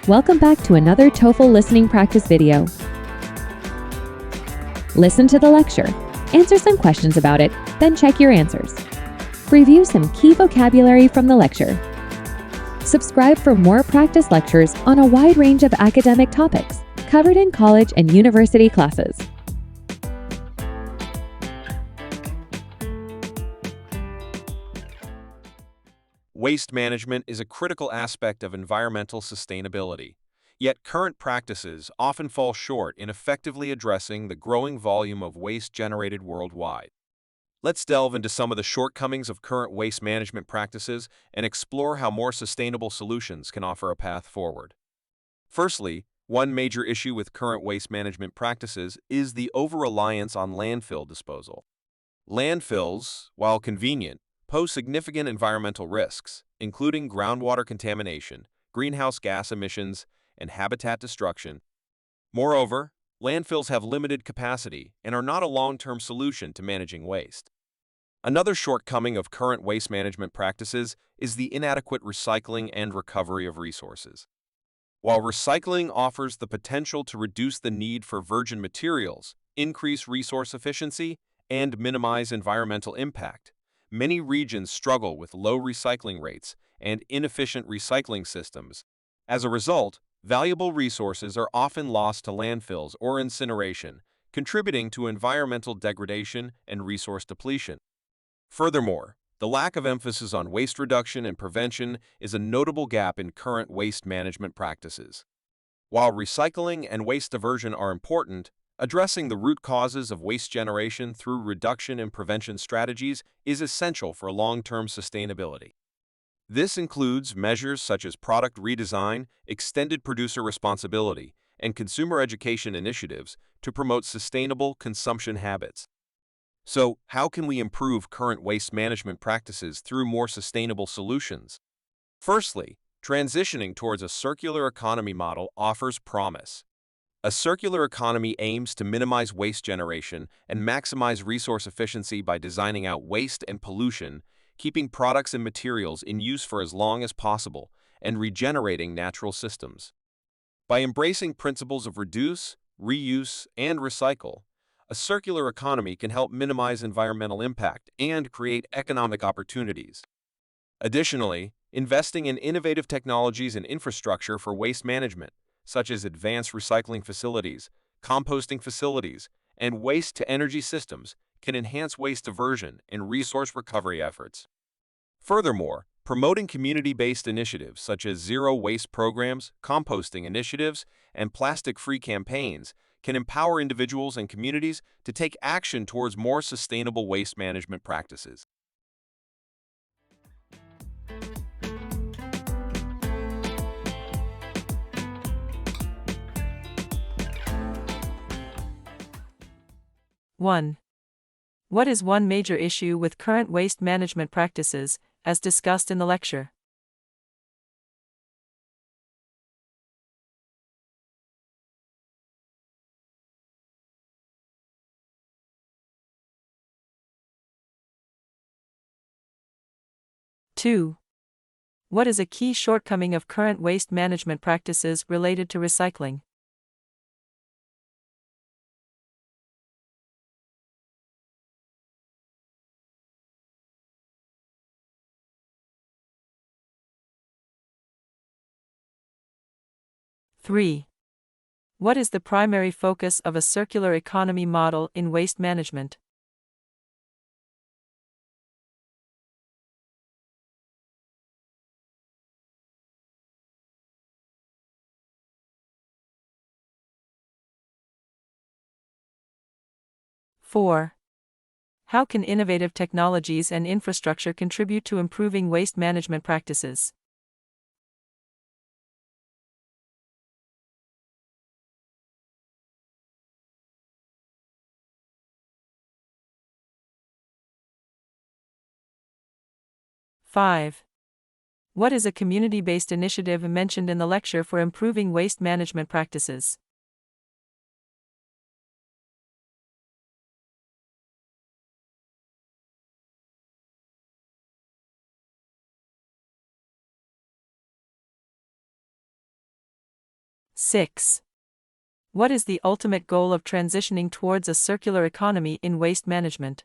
Welcome back to another TOEFL listening practice video. Listen to the lecture, answer some questions about it, then check your answers. Review some key vocabulary from the lecture. Subscribe for more practice lectures on a wide range of academic topics covered in college and university classes. Waste management is a critical aspect of environmental sustainability, yet current practices often fall short in effectively addressing the growing volume of waste generated worldwide. Let's delve into some of the shortcomings of current waste management practices and explore how more sustainable solutions can offer a path forward. Firstly, one major issue with current waste management practices is the over-reliance on landfill disposal. Landfills, while convenient, pose significant environmental risks, including groundwater contamination, greenhouse gas emissions, and habitat destruction. Moreover, landfills have limited capacity and are not a long-term solution to managing waste. Another shortcoming of current waste management practices is the inadequate recycling and recovery of resources. While recycling offers the potential to reduce the need for virgin materials, increase resource efficiency, and minimize environmental impact, many regions struggle with low recycling rates and inefficient recycling systems. As a result, valuable resources are often lost to landfills or incineration, contributing to environmental degradation and resource depletion. Furthermore, the lack of emphasis on waste reduction and prevention is a notable gap in current waste management practices. While recycling and waste diversion are important, addressing the root causes of waste generation through reduction and prevention strategies is essential for long-term sustainability. This includes measures such as product redesign, extended producer responsibility, and consumer education initiatives to promote sustainable consumption habits. So, how can we improve current waste management practices through more sustainable solutions? Firstly, transitioning towards a circular economy model offers promise. A circular economy aims to minimize waste generation and maximize resource efficiency by designing out waste and pollution, keeping products and materials in use for as long as possible, and regenerating natural systems. By embracing principles of reduce, reuse, and recycle, a circular economy can help minimize environmental impact and create economic opportunities. Additionally, investing in innovative technologies and infrastructure for waste management, such as advanced recycling facilities, composting facilities, and waste-to-energy systems, can enhance waste diversion and resource recovery efforts. Furthermore, promoting community-based initiatives such as zero-waste programs, composting initiatives, and plastic-free campaigns can empower individuals and communities to take action towards more sustainable waste management practices. One. What is one major issue with current waste management practices, as discussed in the lecture? Two. What is a key shortcoming of current waste management practices related to recycling? Three. What is the primary focus of a circular economy model in waste management? Four. How can innovative technologies and infrastructure contribute to improving waste management practices? Five. What is a community-based initiative mentioned in the lecture for improving waste management practices? 6. What is the ultimate goal of transitioning towards a circular economy in waste management?